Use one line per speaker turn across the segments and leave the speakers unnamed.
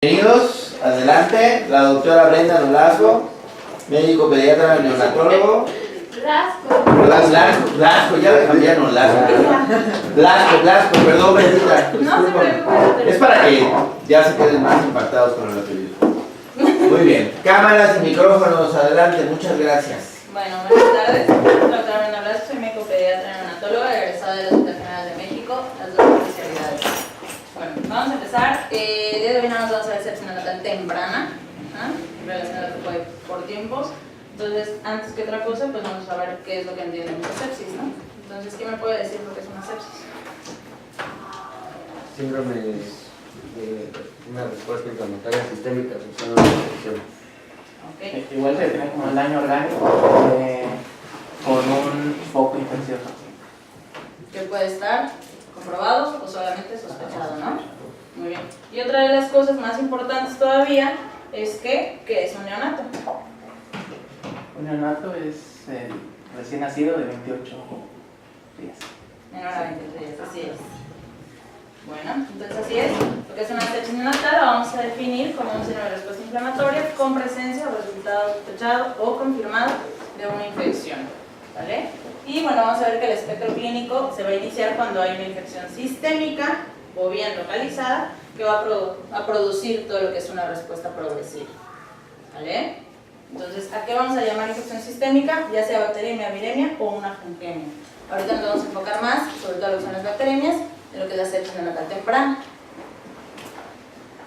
Bienvenidos, adelante, la doctora Brenda Nolasco, médico pediatra neonatólogo. Blasco, ya le cambiaron Blasco, perdón, Brendita, discúlpame. Es para que ya se queden más impactados con el apellido. Muy bien, cámaras y micrófonos, adelante, muchas gracias.
Bueno, buenas tardes, doctora Brenda Blasco, soy médico pediatra neonatóloga, egresada del Hospital General de México, las dos especialidades. Bueno, vamos a empezar. El día de hoy nada más vamos a ver sepsis neonatal temprana, relacionada por tiempos. Entonces, antes que otra cosa, pues vamos a ver qué es lo que entienden por sepsis, ¿no? Entonces, ¿quién me puede decir lo que es una sepsis?
Síndrome de una respuesta inflamatoria sistémica asociada a una infección.
Okay.
Igual se define como el daño orgánico con un foco infeccioso.
Que puede estar comprobado o solamente sospechado, ¿no? Muy bien. Y otra de las cosas más importantes todavía es que ¿qué es un neonato?
Un neonato es el recién nacido de 28 días.
Menor a 28 días, así es. Bueno, entonces así es. Lo que es una sepsis neonatal la vamos a definir como un síndrome de respuesta inflamatoria con presencia o resultado sospechado o confirmado de una infección. ¿Vale? Y bueno, vamos a ver que el espectro clínico se va a iniciar cuando hay una infección sistémica o bien localizada que va a producir todo lo que es una respuesta progresiva. ¿Vale? Entonces, ¿a qué vamos a llamar infección sistémica? Ya sea bacteriemia, viremia o una fungemia. Ahorita nos vamos a enfocar más, sobre todo lo que son las bacteriemias, en lo que es la sepsis neonatal temprana.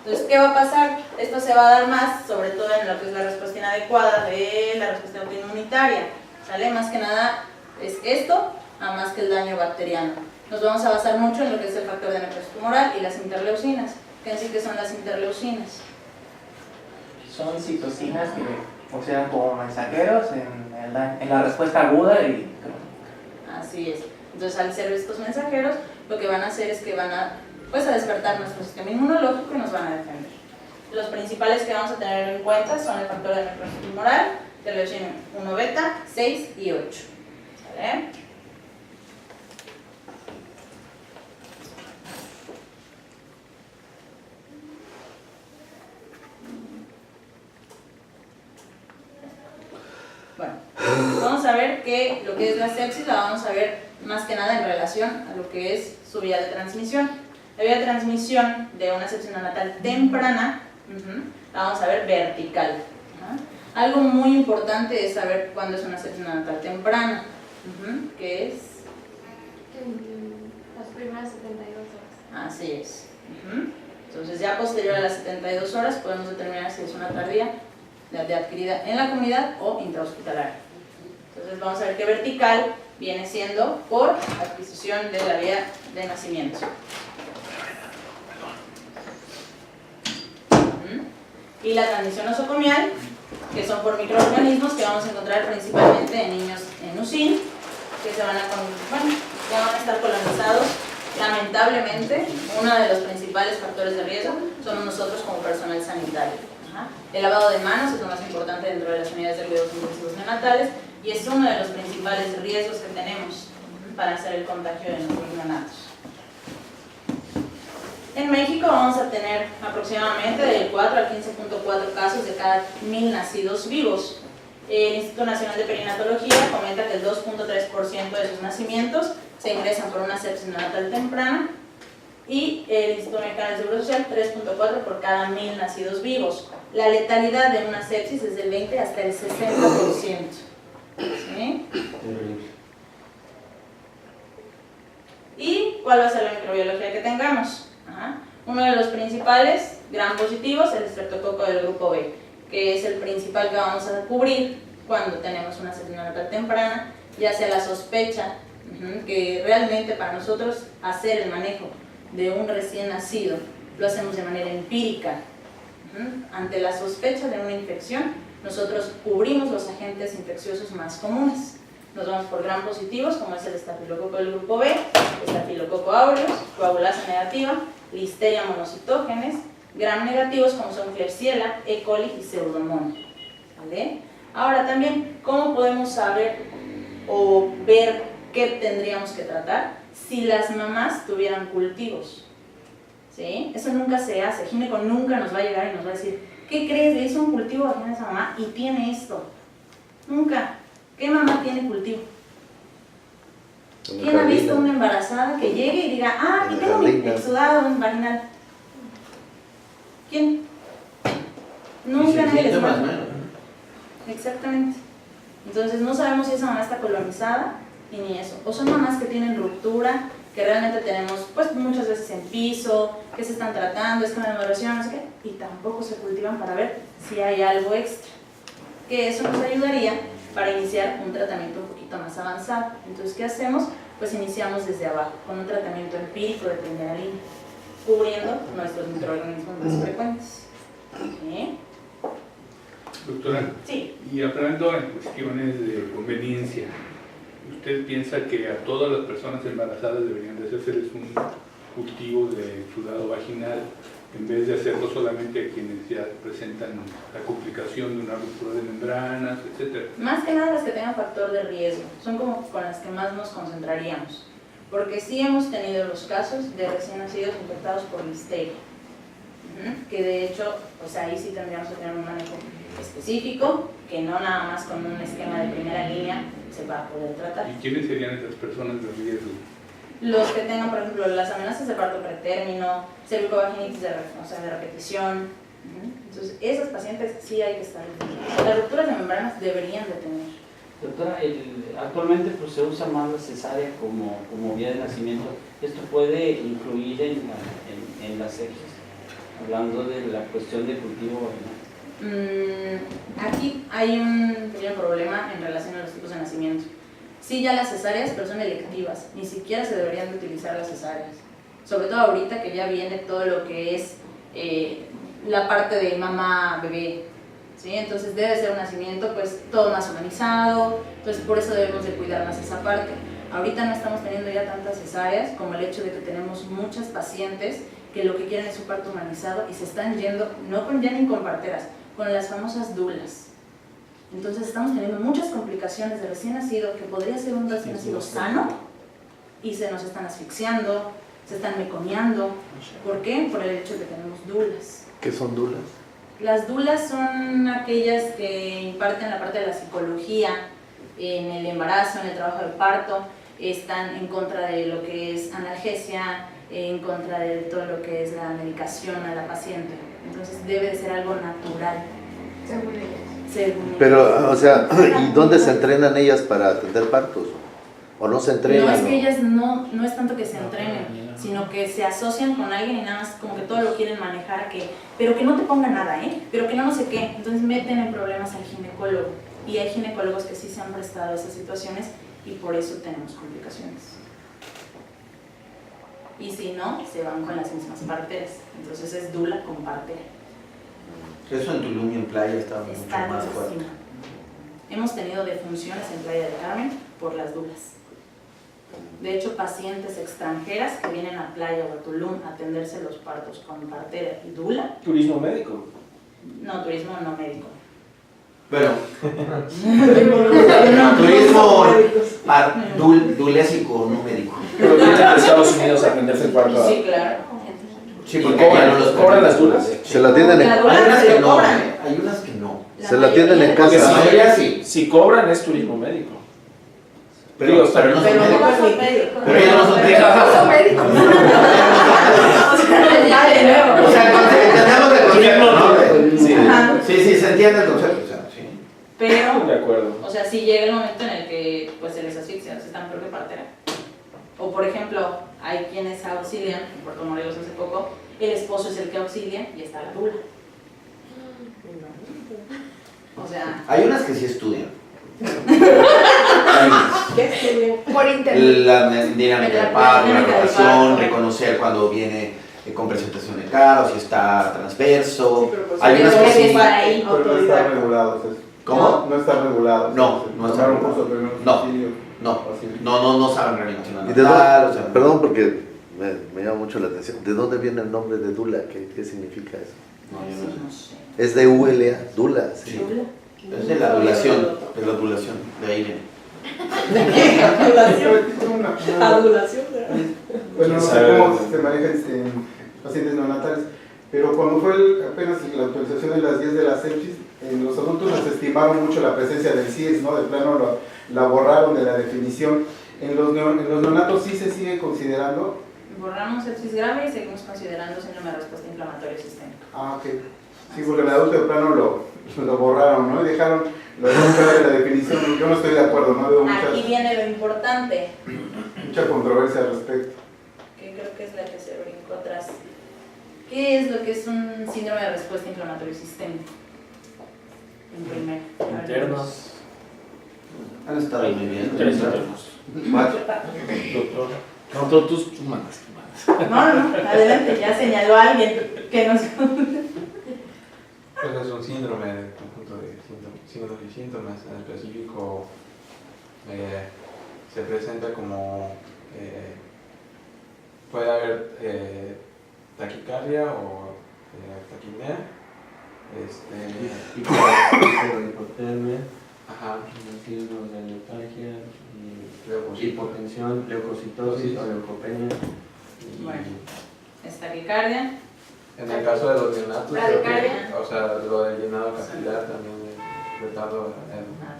Entonces, ¿qué va a pasar? Esto se va a dar más, sobre todo en lo que es la respuesta inadecuada de la respuesta autoinmunitaria. ¿Sale? Más que nada es esto, a más que el daño bacteriano. Nos vamos a basar mucho en lo que es el factor de necrosis tumoral y las interleucinas. ¿Qué sí que son las interleucinas?
Son citocinas que funcionan como mensajeros en la respuesta aguda y crónica.
Así es. Entonces, al ser estos mensajeros, lo que van a hacer es que van a despertar nuestro sistema inmunológico y nos van a defender. Los principales que vamos a tener en cuenta son el factor de necrosis tumoral, interleucina 1 beta, 6 y 8. ¿Vale? Bueno, vamos a ver que lo que es la sepsis la vamos a ver más que nada en relación a lo que es su vía de transmisión. La vía de transmisión de una sepsis neonatal temprana la vamos a ver vertical. Algo muy importante es saber cuándo es una sepsis neonatal temprana, que es
las primeras 72 horas.
Así es. Entonces ya posterior a las 72 horas podemos determinar si es una tardía de adquirida en la comunidad o intrahospitalaria. Entonces vamos a ver que vertical viene siendo por adquisición de la vía de nacimiento. Y la transmisión nosocomial, que son por microorganismos que vamos a encontrar principalmente en niños en UCIN, que ya van a estar colonizados. Lamentablemente, uno de los principales factores de riesgo somos nosotros como personal sanitario. El lavado de manos es lo más importante dentro de las unidades de cuidados intensivos neonatales y es uno de los principales riesgos que tenemos para hacer el contagio de nuestros neonatos. En México vamos a tener aproximadamente del 4 al 15.4 casos de cada 1000 nacidos vivos. El Instituto Nacional de Perinatología comenta que el 2.3% de sus nacimientos se ingresan por una sepsis neonatal temprana y el Instituto Mexicano del Seguro Social 3.4 por cada 1000 nacidos vivos. La letalidad de una sepsis es del 20 hasta el 60%. ¿Sí? ¿Y cuál va a ser la microbiología que tengamos? Uno de los principales gram positivos es el estreptococo del grupo B, que es el principal que vamos a cubrir cuando tenemos una sepsis neonatal temprana, ya sea la sospecha, que realmente para nosotros hacer el manejo de un recién nacido lo hacemos de manera empírica. Ante la sospecha de una infección, nosotros cubrimos los agentes infecciosos más comunes. Nos vamos por gram positivos, como es el estafilococo del grupo B, estafilococo aureus, coagulasa negativa, listeria monocitógenes, gram negativos como son Klebsiella, E. coli y Pseudomonas. ¿Vale? Ahora también, ¿cómo podemos saber o ver qué tendríamos que tratar si las mamás tuvieran cultivos? ¿sí? Eso nunca se hace. Gineco nunca nos va a llegar y nos va a decir, ¿qué crees? Le hizo un cultivo vaginal a esa mamá y tiene esto. Nunca. ¿Qué mamá tiene cultivo? ¿Quién ha visto una embarazada que llegue y diga, ah, aquí tengo mi exudado vaginal? ¿Quién? Nunca nadie les manda. Exactamente. Entonces no sabemos si esa mamá está colonizada y ni eso. O son mamás que tienen ruptura, que realmente tenemos pues muchas veces en piso, que se están tratando, esquema de evaluación, no sé qué, y tampoco se cultivan para ver si hay algo extra. Que eso nos ayudaría para iniciar un tratamiento un poquito más avanzado. Entonces, ¿qué hacemos? Pues iniciamos desde abajo, con un tratamiento empírico de primera línea, cubriendo nuestros microorganismos más frecuentes. ¿Sí?
Doctora,
Sí.
y hablando en cuestiones de conveniencia, ¿usted piensa que a todas las personas embarazadas deberían de hacerles un cultivo de exudado vaginal en vez de hacerlo solamente a quienes ya presentan la complicación de una ruptura de membranas, etcétera?
Más que nada las que tengan factor de riesgo, son como con las que más nos concentraríamos, porque sí hemos tenido los casos de recién nacidos infectados por listeria, que de hecho, pues ahí sí tendríamos que tener un manejo específico, que no nada más con un esquema de primera línea se va a poder tratar.
¿Y quiénes serían esas personas de riesgo?
Los que tengan, por ejemplo, las amenazas de parto pretérmino, cervicovaginitis de repetición. Entonces, esas pacientes sí hay que estar vigilantes. Las rupturas de membranas deberían de tener.
Doctora, actualmente pues, se usa más la cesárea como vía de nacimiento. ¿Esto puede influir en las heces? Hablando de la cuestión del cultivo vaginal.
Aquí hay un pequeño problema en relación a los tipos de nacimiento. Sí, ya las cesáreas, pero son electivas, ni siquiera se deberían de utilizar las cesáreas. Sobre todo ahorita que ya viene todo lo que es la parte de mamá-bebé, ¿sí? Entonces debe ser un nacimiento pues todo más humanizado, entonces por eso debemos de cuidar más esa parte. Ahorita no estamos teniendo ya tantas cesáreas como el hecho de que tenemos muchas pacientes que lo que quieren es un parto humanizado y se están yendo, no con, ya ni con parteras, con las famosas dulas. Entonces estamos teniendo muchas complicaciones de recién nacido, que podría ser un recién nacido sano, y se nos están asfixiando, se están meconeando. ¿Por qué? Por el hecho de que tenemos dulas.
¿Qué son dulas?
Las dulas son aquellas que imparten la parte de la psicología en el embarazo, en el trabajo del parto, están en contra de lo que es analgesia, en contra de todo lo que es la medicación a la paciente. Entonces debe de ser algo natural.
Según ellas.
Pero, o sea, ¿y dónde se entrenan ellas para atender partos? ¿O no se entrenan?
No, es que ellas no es tanto que se entrenen, sino que se asocian con alguien y nada más como que todo lo quieren manejar, pero que no te ponga nada, pero que no sé qué. Entonces meten en problemas al ginecólogo. Y hay ginecólogos que sí se han prestado a esas situaciones y por eso tenemos complicaciones. Y si no, se van con las mismas parteras. Entonces es dula con partera.
Eso en Tulum y en Playa está mucho más fuerte.
encima. Hemos tenido defunciones en Playa del Carmen por las dulas. De hecho, pacientes extranjeras que vienen a Playa o a Tulum a atenderse los partos con partera y dula.
¿Turismo médico?
No, turismo no médico.
Bueno, turismo dulésico, no médico.
Pero vienen a Estados Unidos a aprenderse el parto.
Sí, claro.
Sí,
¿Y
porque
cobran las dulas?
Se la atienden en
La
casa.
dula
Hay unas
se
que
lo
no,
cobran.
hay unas que no.
Se la atienden en
Porque
La
casa.
mayoría sí.
Si cobran es turismo médico.
Pero
Digo,
no son
Pero no
médicos.
son médicos.
Pero ellos no son médicos.
Son médicos.
Ya de nuevo.
O sea, entendemos el concepto, ¿no?
Sí.
Ajá.
Sí, se entiende el concepto. O sea, sí.
Pero,
De acuerdo.
o sea, sí llega el momento en el que pues, se les asfixia, se están peor que partera. O por ejemplo, hay quienes auxilian, en Puerto Morelos hace poco, el esposo es el que auxilia y está la dula. O sea,
Hay unas que sí estudian. Hay unas.
¿Qué estudian? Por internet.
La dinámica del parto, la
dinámica del
rotación,
parto.
reconocer cuando viene con presentación de cara o si está transverso.
Sí, pero pues,
Hay unas que
debe
sí.
estar ahí.
Pero no está regulado eso.
¿Cómo?
No está regulado.
No, no está
Tomar un
regulado.
curso de primeros
No.
auxilios.
No,
Así.
no saben reanimación
¿Y de
neonatal, o
dónde?
sea,
Perdón porque me llama mucho la atención. ¿De dónde viene el nombre de Dula? ¿Qué significa eso?
no, yo no sé.
no sé.
Es de ULA, Dula. Sí.
Sí. Es de la adulación, de ahí viene.
Adulación.
Bueno, no sé cómo se maneja pacientes neonatales. Pero cuando fue apenas la autorización de las 10 de la sepsis, en los adultos nos estimaron mucho la presencia del CIES, ¿no? De plano la borraron de la definición. En los neonatos sí se sigue considerando.
Borramos sepsis grave y seguimos considerando síndrome de respuesta inflamatoria sistémica.
Ah, ok. Sí, porque en el adulto de plano lo borraron, ¿no? Y dejaron lo de la definición. Yo no estoy de acuerdo, ¿no? Veo
Aquí viene lo importante.
mucha controversia al respecto.
Que creo que es la que se brincó atrás. ¿Qué es lo que es un síndrome de respuesta inflamatoria sistémica? En primer.
Internos.
Han estado muy bien.
3 internos.
4.
Doctor. No, tú mandas.
No, adelante, ya señaló a alguien que nos...
Pues es un síndrome, un conjunto de síntomas. En específico se presenta como puede haber taquicardia o taquipnea,
hipotermia,
ajá,
signos de letargia,
leucocitos,
hipotensión, leucocitosis o leucopenia.
Bueno, es taquicardia.
En el caso de los neonatos,
Bradicardia.
o sea, lo del llenado capilar también es retardo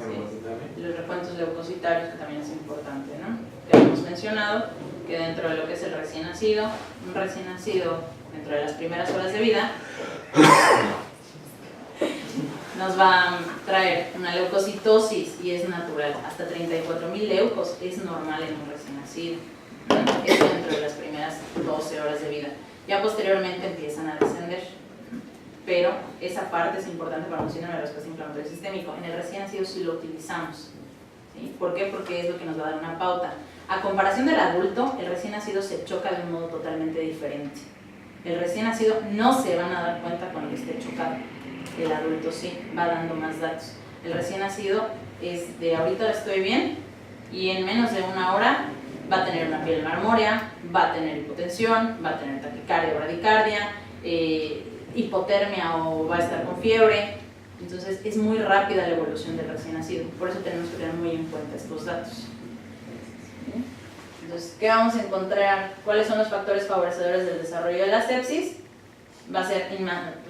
hemodinamia.
Y los recuentos leucocitarios, que también es importante, ¿no? Ya hemos mencionado que dentro de lo que es el recién nacido, un recién nacido dentro de las primeras horas de vida nos va a traer una leucocitosis y es natural, hasta 34.000 leucos es normal en un recién nacido. Eso dentro de las primeras 12 horas de vida. Ya posteriormente empiezan a descender, pero esa parte es importante para un síndrome de respuesta inflamatoria sistémico. En el recién nacido sí lo utilizamos. ¿Sí? ¿Por qué? Porque es lo que nos va a dar una pauta. A comparación del adulto, el recién nacido se choca de un modo totalmente diferente. El recién nacido no se van a dar cuenta cuando esté chocado. El adulto sí, va dando más datos. El recién nacido es de ahorita estoy bien y en menos de una hora va a tener una piel marmórea, va a tener hipotensión, va a tener taquicardia o bradicardia, hipotermia o va a estar con fiebre. Entonces es muy rápida la evolución del recién nacido, por eso tenemos que tener muy en cuenta estos datos. Entonces, ¿qué vamos a encontrar? ¿Cuáles son los factores favorecedores del desarrollo de la sepsis? Va a ser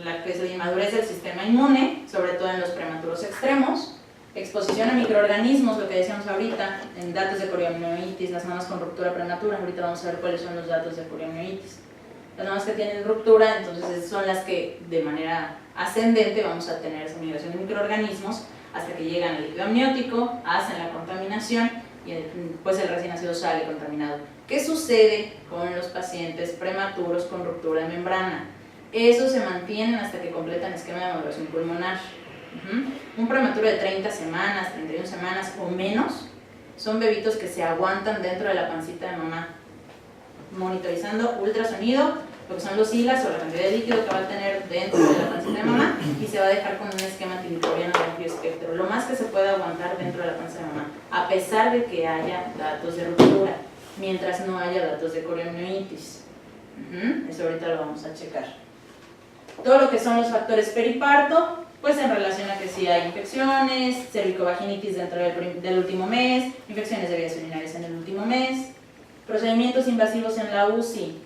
la que es la inmadurez del sistema inmune, sobre todo en los prematuros extremos, exposición a microorganismos, lo que decíamos ahorita, en datos de coriomionitis, las mamas con ruptura prematura. Ahorita vamos a ver cuáles son los datos de coriomionitis. Las mamas que tienen ruptura, entonces son las que de manera ascendente vamos a tener esa migración de microorganismos hasta que llegan al líquido amniótico, hacen la contaminación y pues el recién nacido sale contaminado. ¿Qué sucede con los pacientes prematuros con ruptura de membrana? Esos se mantienen hasta que completan esquema de maduración pulmonar. Un prematuro de 30 semanas, 31 semanas o menos son bebitos que se aguantan dentro de la pancita de mamá, monitorizando ultrasonido, lo que son los hilas o la cantidad de líquido que va a tener dentro de la pancita de mamá, y se va a dejar con un esquema antimicrobiano de amplio espectro, lo más que se pueda aguantar dentro de la panza de mamá, a pesar de que haya datos de ruptura, mientras no haya datos de coriomionitis. Eso ahorita lo vamos a checar. Todo lo que son los factores periparto, pues en relación a que si hay infecciones, cervicovaginitis dentro del último mes, infecciones de vías urinarias en el último mes, procedimientos invasivos en la UCI.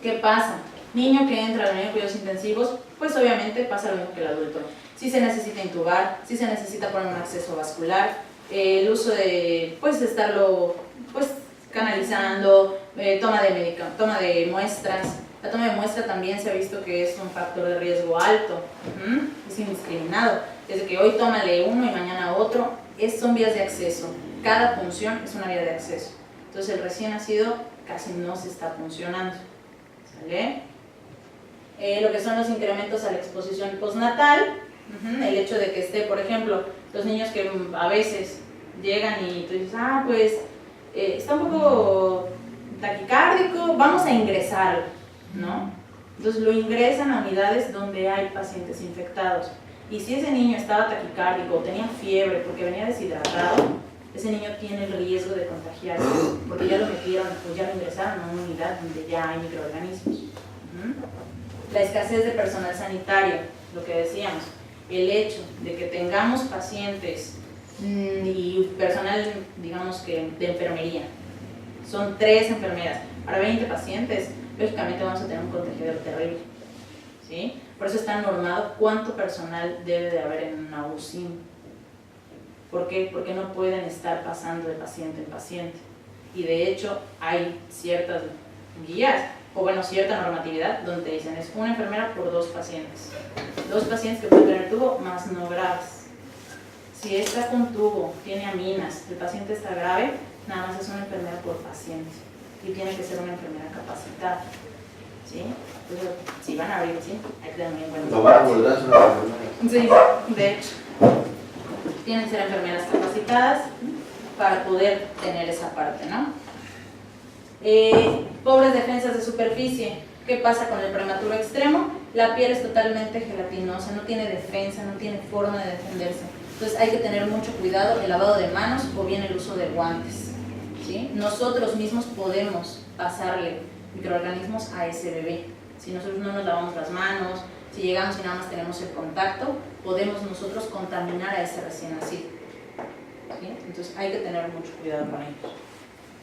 ¿Qué pasa? Niño que entra a la unidad de cuidados intensivos, pues obviamente pasa lo mismo que el adulto. Si se necesita intubar, si se necesita poner un acceso vascular, el uso de, pues, estarlo, pues, canalizando, toma de muestras. La toma de muestra también se ha visto que es un factor de riesgo alto, es indiscriminado. Desde que hoy tómale uno y mañana otro, son vías de acceso. Cada punción es una vía de acceso. Entonces el recién nacido casi no se está funcionando. ¿Sale? Lo que son los incrementos a la exposición postnatal, el hecho de que esté, por ejemplo, los niños que a veces llegan y tú dices, pues está un poco taquicárdico, vamos a ingresarlo, ¿no? Entonces lo ingresan a unidades donde hay pacientes infectados. Y si ese niño estaba taquicárdico o tenía fiebre porque venía deshidratado, ese niño tiene el riesgo de contagiarse, porque ya lo metieron, pues ya lo ingresaron a una unidad donde ya hay microorganismos. La escasez de personal sanitario, lo que decíamos, el hecho de que tengamos pacientes y personal, digamos que de enfermería, son 3 enfermeras para 20 pacientes, lógicamente vamos a tener un contagiador terrible, ¿sí? Por eso está normado cuánto personal debe de haber en una UCI. ¿Por qué? Porque no pueden estar pasando de paciente en paciente. Y de hecho hay ciertas guías, o bueno, cierta normatividad donde dicen es una enfermera por 2 pacientes. 2 pacientes que pueden tener tubo más no graves. Si está con tubo, tiene aminas, el paciente está grave, nada más es una enfermera por paciente. Y tiene que ser una enfermera capacitada. ¿Sí? Entonces, si van a abrir, ¿sí? Hay que tener muy en cuenta.
Lo van a abordar, es una enfermera.
Sí, de hecho. Tienen que ser enfermeras capacitadas para poder tener esa parte, ¿no? Pobres defensas de superficie. ¿Qué pasa con el prematuro extremo? La piel es totalmente gelatinosa, no tiene defensa, no tiene forma de defenderse. Entonces hay que tener mucho cuidado el lavado de manos o bien el uso de guantes, ¿sí? Nosotros mismos podemos pasarle microorganismos a ese bebé. Si nosotros no nos lavamos las manos, si llegamos y nada más tenemos el contacto, podemos nosotros contaminar a ese recién nacido, ¿sí? Entonces hay que tener mucho cuidado con ellos.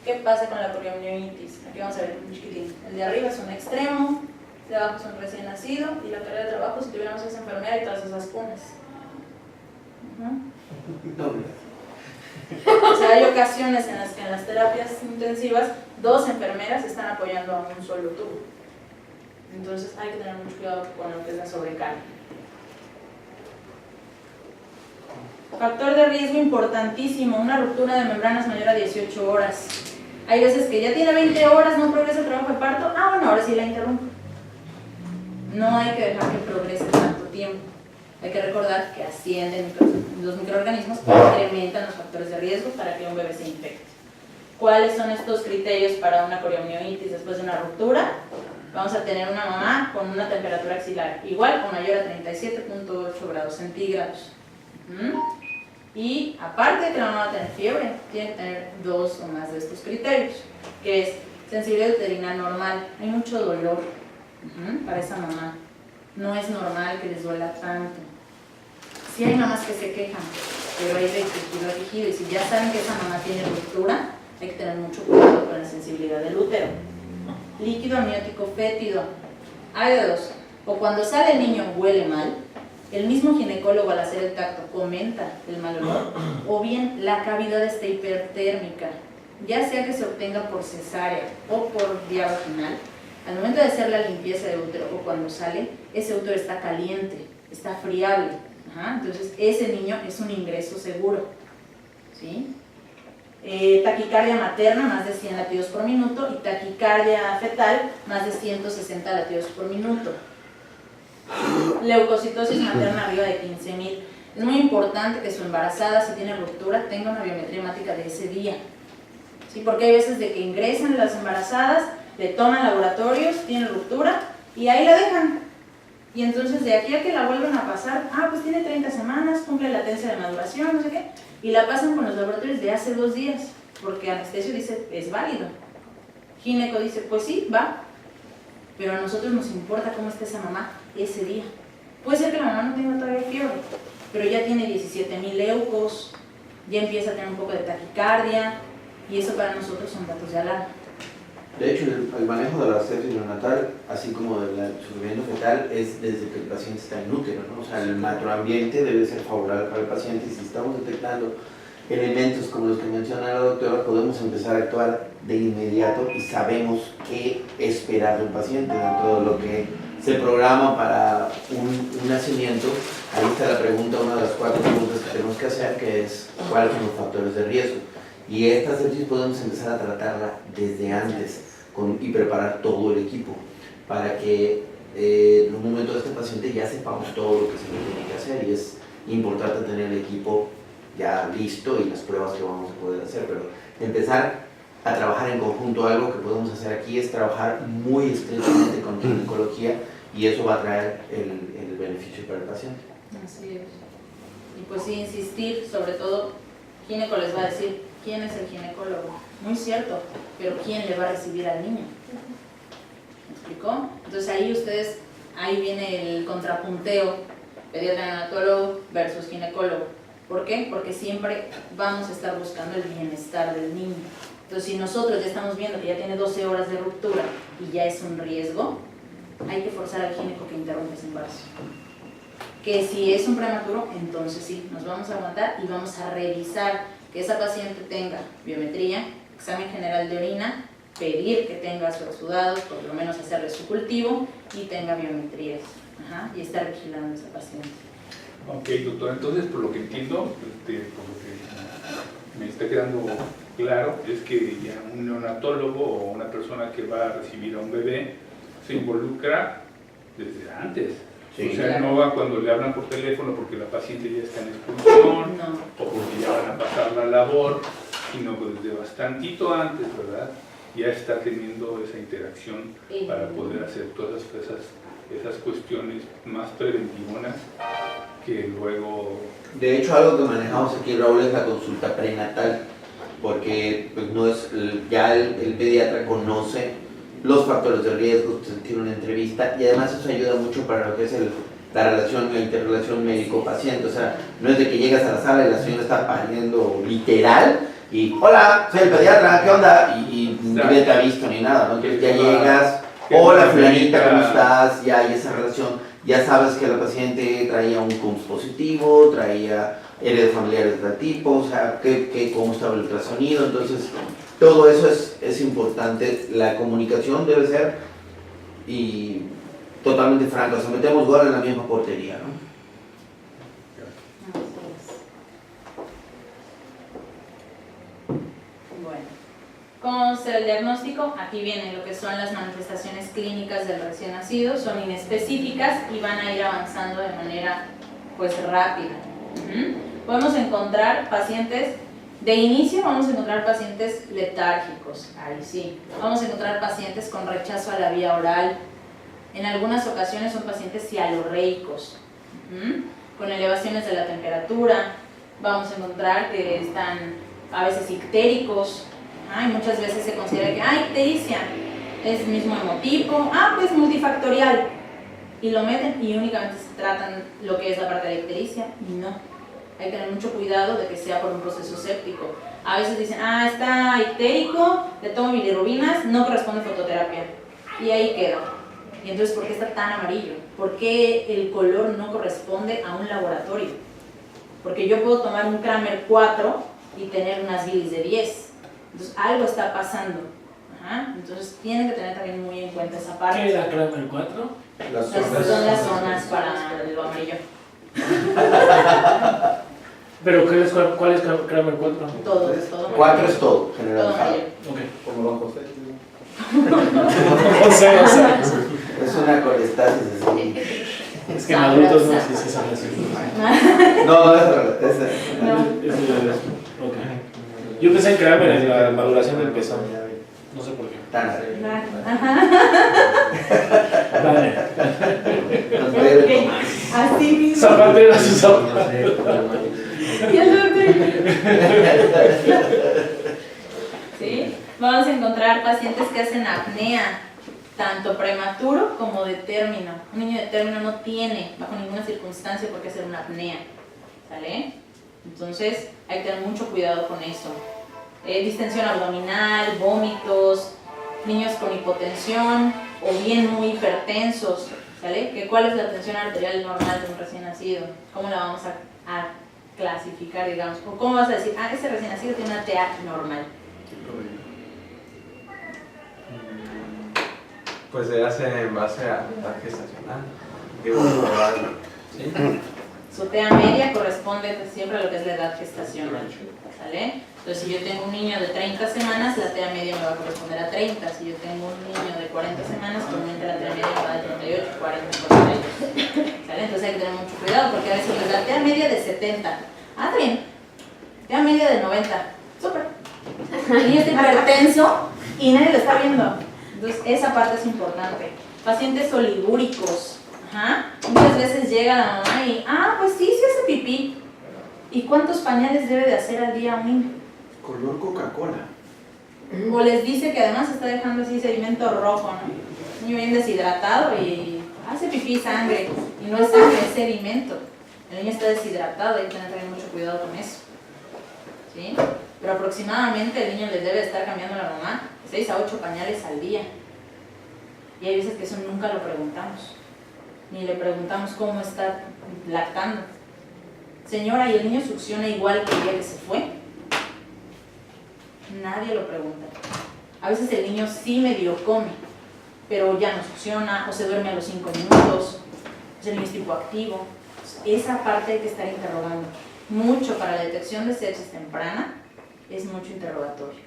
¿Qué pasa con la coriomionitis? Aquí vamos a ver un chiquitín. El de arriba es un extremo, de abajo es un recién nacido, y la tarea de trabajo si tuviéramos esa enfermedad y todas esas cunas. O sea, hay ocasiones en las que en las terapias intensivas 2 enfermeras están apoyando a un solo tubo. Entonces hay que tener mucho cuidado con lo que es la sobrecarga. Factor de riesgo importantísimo, una ruptura de membranas mayor a 18 horas. Hay veces que ya tiene 20 horas, no progresa el trabajo de parto, bueno, ahora sí la interrumpo. No hay que dejar que progrese tanto tiempo. Hay que recordar que ascienden los microorganismos que incrementan los factores de riesgo para que un bebé se infecte. ¿Cuáles son estos criterios para una coriomionitis después de una ruptura? Vamos a tener una mamá con una temperatura axilar igual o mayor a 37.8 grados centígrados. Y aparte de que la mamá va a tener fiebre, tiene que tener 2 o más de estos criterios, que es sensibilidad uterina normal. Hay mucho dolor para esa mamá. No es normal que les duela tanto. Sí hay mamás que se quejan, pero hay de tejido rígido, y si ya saben que esa mamá tiene ruptura, hay que tener mucho cuidado con la sensibilidad del útero. Líquido amniótico fétido. Hay de 2. O cuando sale el niño huele mal, el mismo ginecólogo al hacer el tacto comenta el mal olor, o bien la cavidad está hipertérmica, ya sea que se obtenga por cesárea o por vía vaginal. Al momento de hacer la limpieza del útero o cuando sale, ese útero está caliente, está friable. Entonces ese niño es un ingreso seguro, ¿sí? Taquicardia materna, más de 100 latidos por minuto, y taquicardia fetal, más de 160 latidos por minuto. Leucocitosis materna arriba de 15.000. Es muy importante que su embarazada, si tiene ruptura, tenga una biometría hemática de ese día, ¿sí? Porque hay veces de que ingresan las embarazadas, le toman laboratorios, tienen ruptura y ahí la dejan. Y entonces de aquí a que la vuelven a pasar, pues tiene 30 semanas, cumple latencia de maduración, no sé qué, y la pasan con los laboratorios de hace 2 días, porque anestesio dice, es válido. Gineco dice, pues sí, va, pero a nosotros nos importa cómo está esa mamá ese día. Puede ser que la mamá no tenga todavía fiebre, pero ya tiene 17.000 leucos, ya empieza a tener un poco de taquicardia, y eso para nosotros son datos de alarma.
De hecho, el manejo de la sepsis neonatal, así como del sufrimiento fetal, es desde que el paciente está en útero, ¿no? O sea, el macroambiente debe ser favorable para el paciente, y si estamos detectando elementos como los que menciona la doctora, podemos empezar a actuar de inmediato y sabemos qué esperar de un paciente dentro de lo que se programa para un nacimiento. Ahí está la pregunta, una de las 4 preguntas que tenemos que hacer, que es cuáles son los factores de riesgo. Y esta sepsis podemos empezar a tratarla desde antes y preparar todo el equipo para que en un momento de este paciente ya sepamos todo lo que se tiene que hacer, y es importante tener el equipo ya listo y las pruebas que vamos a poder hacer, pero empezar a trabajar en conjunto. Algo que podemos hacer aquí es trabajar muy estrechamente con ginecología, y eso va a traer el beneficio para el paciente.
Así es. Y pues sí, insistir, sobre todo, gineco les va a decir, ¿quién es el ginecólogo? Muy cierto, pero ¿quién le va a recibir al niño? ¿Me explicó? Entonces ahí viene el contrapunteo, pediatra neonatólogo versus ginecólogo. ¿Por qué? Porque siempre vamos a estar buscando el bienestar del niño. Entonces, si nosotros ya estamos viendo que ya tiene 12 horas de ruptura y ya es un riesgo, hay que forzar al gineco que interrumpa ese embarazo. Que si es un prematuro, entonces sí, nos vamos a aguantar y vamos a revisar que esa paciente tenga biometría, examen general de orina, pedir que tenga sueros sudados, por lo menos hacerle su cultivo y tenga biometrías. Y estar vigilando a esa paciente.
Ok, doctora, entonces por lo que entiendo, por lo que me está quedando claro, es que ya un neonatólogo o una persona que va a recibir a un bebé se involucra desde antes.
Sí,
o sea,
claro.
no va cuando le hablan por teléfono porque la paciente ya está en expulsión
No.
o porque ya van a pasar la labor, sino que desde bastantito antes, ¿verdad? Ya está teniendo esa interacción para poder hacer todas esas cuestiones más preventivonas que luego...
De hecho, algo que manejamos aquí, Raúl, es la consulta prenatal, porque pues, no es, ya el pediatra conoce los factores de riesgo, tiene una entrevista y además eso ayuda mucho para lo que es la interrelación médico-paciente. O sea, no es de que llegas a la sala y la señora está pariendo literal y hola, soy el pediatra, ¿qué onda? Y nadie te ha visto ni nada, ¿no? Entonces ya llegas, hola fulanita, ¿cómo estás? Ya hay esa relación, ya sabes que la paciente traía un CUMS positivo, traía heredos familiares de tal tipo, o sea, cómo estaba el ultrasonido. Entonces todo eso es importante, la comunicación debe ser y totalmente franca, o sea, metemos gol en la misma portería, ¿no?
Bueno, ¿cómo será el diagnóstico? Aquí vienen lo que son las manifestaciones clínicas del recién nacido, son inespecíficas y van a ir avanzando de manera pues rápida. Podemos encontrar pacientes, de inicio vamos a encontrar pacientes letárgicos, ahí sí. Vamos a encontrar pacientes con rechazo a la vía oral. En algunas ocasiones son pacientes cialorreicos, con elevaciones de la temperatura. Vamos a encontrar que están a veces ictéricos, y muchas veces se considera que ictericia es mismo hemotipo, pues multifactorial, y lo meten y únicamente se tratan lo que es la parte de ictericia y no. Hay que tener mucho cuidado de que sea por un proceso séptico. A veces dicen, está ictérico, le tomo bilirrubinas, no corresponde a fototerapia, y ahí queda. Y entonces, ¿por qué está tan amarillo? ¿Por qué el color no corresponde a un laboratorio? Porque yo puedo tomar un Kramer 4 y tener unas bilis de 10. Entonces, algo está pasando. Entonces, tienen que tener también muy en cuenta esa parte.
¿Qué es la Kramer 4?
Son las zonas para lo amarillo.
¿Pero cuál es Kramer 4?
Todo.
4 es todo, general.
Todo amarillo.
Como don José.
Es una colestasis.
Es que en adultos no sé si son así.
No, es
Ok. Yo pensé en Kramer en la maduración del pezón. No sé por qué. Vale.
Así mismo.
Zapatero a su zapatero.
¿Sí? Vamos a encontrar pacientes que hacen apnea, tanto prematuro como de término. Un niño de término no tiene, bajo ninguna circunstancia, por qué hacer una apnea. ¿Sale? Entonces, hay que tener mucho cuidado con eso. Distensión abdominal, vómitos, niños con hipotensión o bien muy hipertensos. ¿Sale? ¿Cuál es la tensión arterial normal de un recién nacido? ¿Cómo la vamos a clasificar, digamos? ¿O cómo vas a decir, ese recién nacido tiene una TA normal?
Pues se hace en base a la gestacional. ¿Sí?
Su TA media corresponde siempre a lo que es la edad gestacional. ¿Sale? Entonces, si yo tengo un niño de 30 semanas, la TA media me va a corresponder a 30. Si yo tengo un niño de 40 semanas, probablemente la TA media me va de 38, 40, 42. ¿Sale? Entonces hay que tener mucho cuidado porque a veces la TA media de 70. Está bien. TA media de 90. Súper. El niño está hipertenso y nadie lo está viendo. Entonces, esa parte es importante. Pacientes oligúricos. Muchas veces llega la mamá y, pues sí hace pipí. ¿Y cuántos pañales debe de hacer al día un niño?
Color Coca-Cola.
O les dice que además está dejando así sedimento rojo, ¿no? Un niño bien deshidratado y hace pipí, sangre. Y no es sangre, es sedimento. El niño está deshidratado, hay que tener también mucho cuidado con eso. ¿sí? Pero aproximadamente el niño les debe estar cambiando a la mamá 6 a 8 pañales al día. Y hay veces que eso nunca lo preguntamos. Ni le preguntamos cómo está lactando. Señora, ¿y el niño succiona igual que el día que se fue? Nadie lo pregunta. A veces el niño sí medio come, pero ya no succiona, o se duerme a los 5 minutos, o sea, el niño es tipo activo. Esa parte hay que estar interrogando. Mucho para la detección de sepsis temprana es mucho interrogatorio.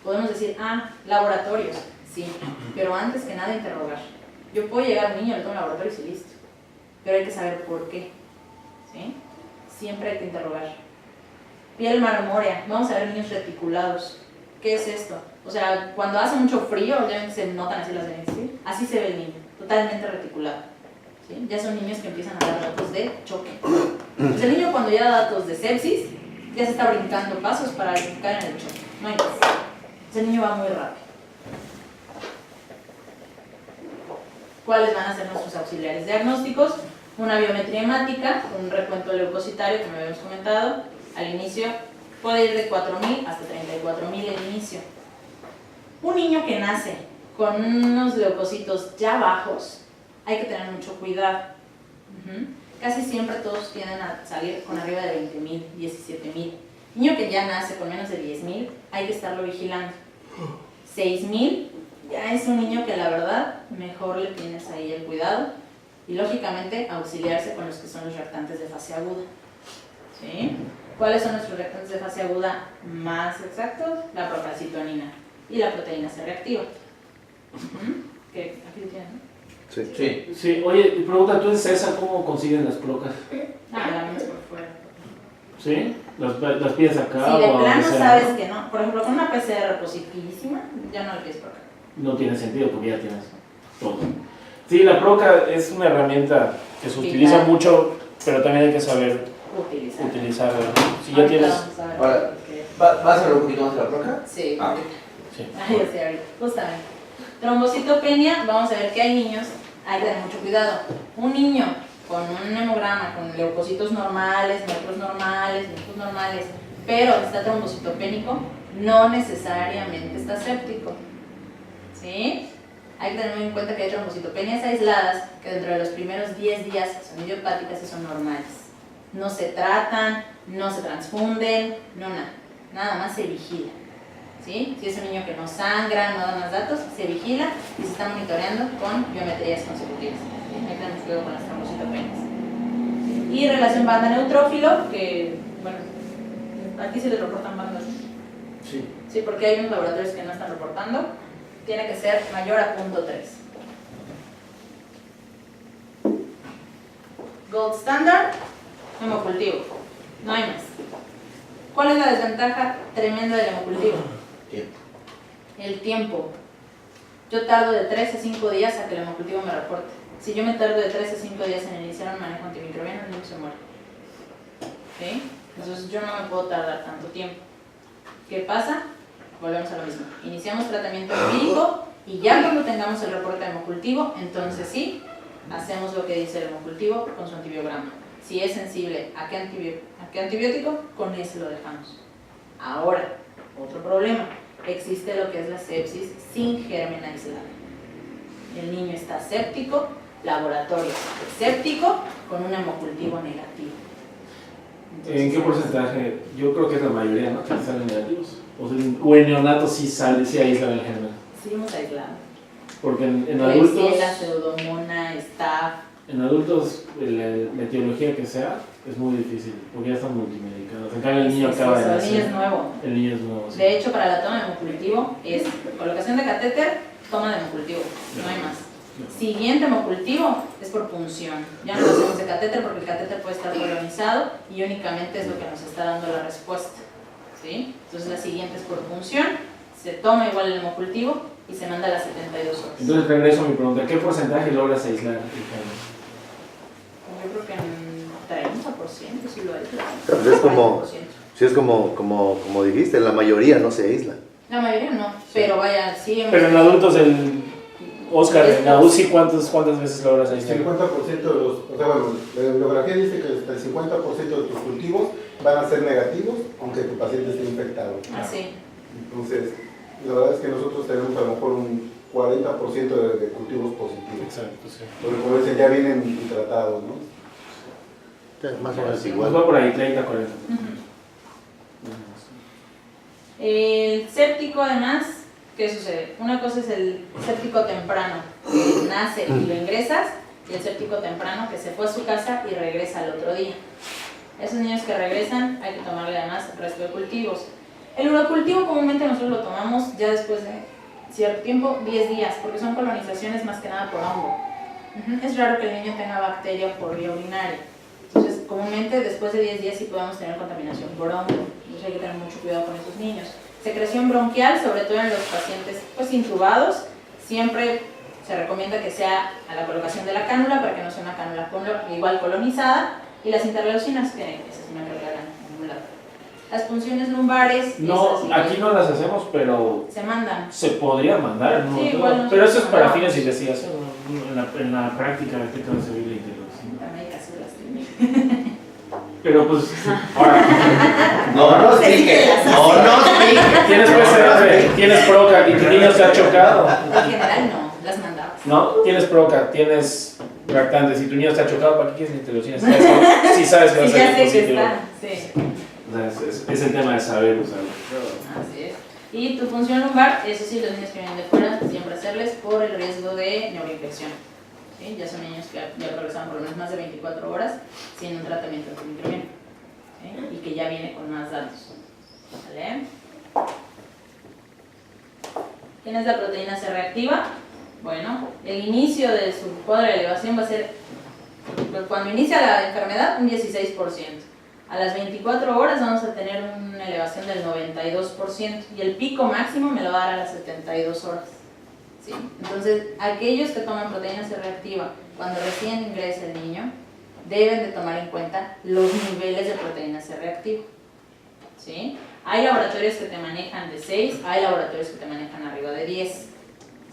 Podemos decir, laboratorios, sí, pero antes que nada interrogar. Yo puedo llegar a un niño, le tomo laboratorios y listo, pero hay que saber por qué, ¿sí? Siempre hay que interrogar. Piel marmórea, vamos a ver niños reticulados. ¿Qué es esto? O sea, cuando hace mucho frío, ya se notan así las venas, ¿sí? Así se ve el niño, totalmente reticulado. ¿Sí? Ya son niños que empiezan a dar datos de choque. Pues el niño cuando ya da datos de sepsis, ya se está brincando pasos para caer en el choque. No hay más. Ese niño va muy rápido. ¿Cuáles van a ser nuestros auxiliares diagnósticos? Una biometría hemática, un recuento leucocitario, como habíamos comentado. Al inicio puede ir de 4.000 hasta 34.000 el inicio. Un niño que nace con unos leucocitos ya bajos, hay que tener mucho cuidado. Casi siempre todos tienden a salir con arriba de 20.000, 17.000. Niño que ya nace con menos de 10.000, hay que estarlo vigilando. 6.000, ya es un niño que la verdad, mejor le tienes ahí el cuidado. Y lógicamente auxiliarse con los que son los reactantes de fase aguda. ¿Sí? ¿Cuáles son nuestros reactantes de fase aguda más exactos? La procalcitonina y la proteína C reactiva. ¿Qué? Aquí lo tienen, ¿no?
Sí.
Sí, oye, pregunta, ¿tú en CESA cómo consiguen las placas?
La menos por fuera.
¿Sí? ¿Las pides acá?
Si de
o
plano
donde sea?
sabes que no. Por ejemplo, con una PCR positivísima, ya no le pides por acá.
No tiene sentido porque ya tienes todo. Sí, la proca es una herramienta que se utiliza
Vital.
mucho, pero también hay que saber utilizarla. Si ya tienes...
Ahora, ¿vas a hablar un poquito más de la placa?
Sí.
Sí.
Ay, ya sé, ahorita, justamente. Trombocitopenia, vamos a ver que hay niños, hay que tener mucho cuidado. Un niño con un hemograma, con leucocitos normales, metros normales, linfos normales, pero está trombocitopénico, no necesariamente está séptico. ¿Sí? Hay que tener muy en cuenta que hay trombocitopenias aisladas que dentro de los primeros 10 días son idiopáticas y son normales. No se tratan, no se transfunden, nada más se vigila. ¿Sí? Si es un niño que no sangra, no da más datos, se vigila y se está monitoreando con biometrías consecutivas. ¿Sí? Hay que tener cuidado con las trombocitopenias. Y relación banda-neutrófilo, que, bueno, aquí se les reportan bandas.
Sí.
Sí, porque hay unos laboratorios que no están reportando. Tiene que ser mayor a 0.3. Gold standard, hemocultivo. No hay más. ¿Cuál es la desventaja tremenda del hemocultivo?
Tiempo.
El tiempo. Yo tardo de 3 a 5 días a que el hemocultivo me reporte. Si yo me tardo de 3 a 5 días en iniciar un manejo antimicrobiano, el niño se muere. ¿Sí? Entonces yo no me puedo tardar tanto tiempo. ¿Qué pasa? Volvemos a lo mismo. Iniciamos tratamiento empírico y ya cuando tengamos el reporte de hemocultivo, entonces sí, hacemos lo que dice el hemocultivo con su antibiograma. Si es sensible a qué antibiótico, con ese lo dejamos. Ahora, otro problema. Existe lo que es la sepsis sin germen aislado. El niño está séptico, laboratorio séptico, con un hemocultivo negativo. Entonces,
¿En qué porcentaje? Yo creo que es la mayoría, ¿no? Que salen negativos. O en neonatos sí sale, sí aíslan el germen.
Seguimos aislando.
Porque en adultos...
Klebsiella, pseudomonas, staph.
En adultos, la etiología que sea, es muy difícil, porque ya están multimedicados. En cambio, el niño acaba de nacer.
El niño es nuevo.
El niño es nuevo, sí.
De hecho, para la toma de hemocultivo es colocación de catéter, toma de hemocultivo, no hay más. Siguiente hemocultivo es por punción. Ya no lo hacemos de catéter porque el catéter puede estar colonizado y únicamente es lo que nos está dando la respuesta. ¿Sí? Entonces la siguiente es por punción, se toma igual el hemocultivo y se manda a las 72 horas.
Entonces regreso a mi pregunta, ¿qué porcentaje logras aislar el germen?
Yo creo que en 30% sí lo aísla.
Tal vez si es como dijiste, la mayoría no se aísla.
La mayoría no, pero vaya, sí.
Pero en adultos Oscar, en la UCI, ¿cuántas veces logras
El
aislar?
50% de los, o sea, bueno, la bibliografía dice que hasta el 50% de tus cultivos van a ser negativos, aunque tu paciente esté infectado.
Así.
Entonces, la verdad es que nosotros tenemos a lo mejor un 40% de cultivos positivos.
Exacto, sí.
Porque como dicen, ya vienen tratados, ¿no?
Más o menos
Nos
igual.
va por ahí, 30, 40.
El séptico, además, ¿qué sucede? Una cosa es el séptico temprano, que nace y lo ingresas, y el séptico temprano que se fue a su casa y regresa al otro día. Esos niños que regresan hay que tomarle además el resto de cultivos. El urocultivo comúnmente nosotros lo tomamos ya después de cierto tiempo, 10 días, porque son colonizaciones más que nada por hongo. Es raro que el niño tenga bacteria por vía urinaria. Entonces, comúnmente después de 10 días sí podemos tener contaminación por hongo. Entonces hay que tener mucho cuidado con esos niños. Secreción bronquial, sobre todo en los pacientes pues intubados, siempre se recomienda que sea a la colocación de la cánula para que no sea una cánula igual colonizada, y las interleucinas, que esas no me regalan en un lado. Las punciones lumbares,
No,
esas sí
aquí no las hacemos, pero
se mandan.
se podría mandar, ¿no?
Sí, igual
Pero eso es para
mandamos.
fines de investigación, ¿no? En la práctica ¿qué tal se ve la interleucina?
También hay que hacerlas.
Pero pues, ahora,
No explique. No explique.
tienes PCR, tienes PROCA y tu niño se ha chocado.
En general no, las mandamos.
No, tienes PROCA, tienes lactantes y tu niño se ha chocado, ¿para qué quieres la interleucina? Si sabes que va a
Sí,
ser
ya sé que
positivo.
está, sí.
O sea, es el tema de saber usarlo.
Así es. Y tu función lumbar, eso sí, los niños que vienen de fuera, siempre hacerles por el riesgo de neuroinfección. ¿Sí? Ya son niños que ya progresaron por lo menos más de 24 horas sin un tratamiento antimicrobiano. ¿Sí? Y que ya viene con más datos. ¿Vale? ¿Quién es la proteína C reactiva? Bueno, el inicio de su cuadro de elevación va a ser, cuando inicia la enfermedad, un 16%. A las 24 horas vamos a tener una elevación del 92% y el pico máximo me lo va a dar a las 72 horas. ¿Sí? Entonces, aquellos que toman proteína C reactiva cuando recién ingresa el niño deben de tomar en cuenta los niveles de proteína C reactiva. ¿Sí? Hay laboratorios que te manejan de 6, hay laboratorios que te manejan arriba de 10.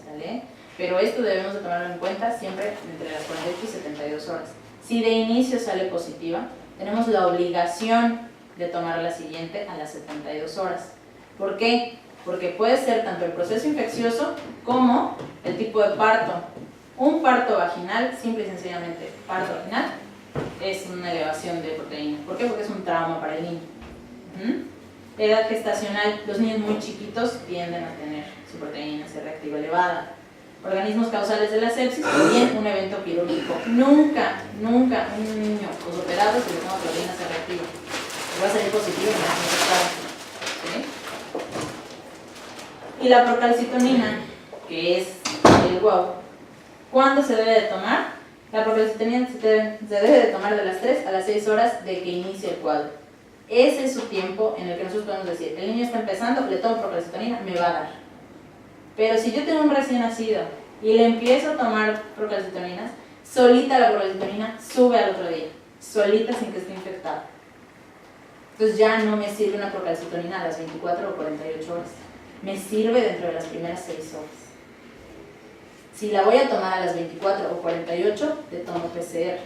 ¿Sale? Pero esto debemos de tomarlo en cuenta siempre entre las 48 y 72 horas. Si de inicio sale positiva, tenemos la obligación de tomar la siguiente a las 72 horas. ¿Por qué? Porque puede ser tanto el proceso infeccioso como el tipo de parto. Un parto vaginal, simple y sencillamente parto vaginal, es una elevación de proteína. ¿Por qué? Porque es un trauma para el niño. Edad gestacional, los niños muy chiquitos tienden a tener su proteína C reactiva elevada. Organismos causales de la sepsis, también un evento quirúrgico. Nunca un niño posoperado se le toma proteína C reactiva. Va a salir positivo en la infectada. ¿Sí? Y la procalcitonina, que es el guau, ¿cuándo se debe de tomar? La procalcitonina se debe de tomar de las 3 a las 6 horas de que inicie el cuadro. Ese es su tiempo en el que nosotros podemos decir, el niño está empezando, le tomo procalcitonina, me va a dar. Pero si yo tengo un recién nacido y le empiezo a tomar procalcitoninas, solita la procalcitonina sube al otro día, solita sin que esté infectada. Entonces ya no me sirve una procalcitonina a las 24 o 48 horas. Me sirve dentro de las primeras 6 horas. Si la voy a tomar a las 24 o 48, le tomo PCR.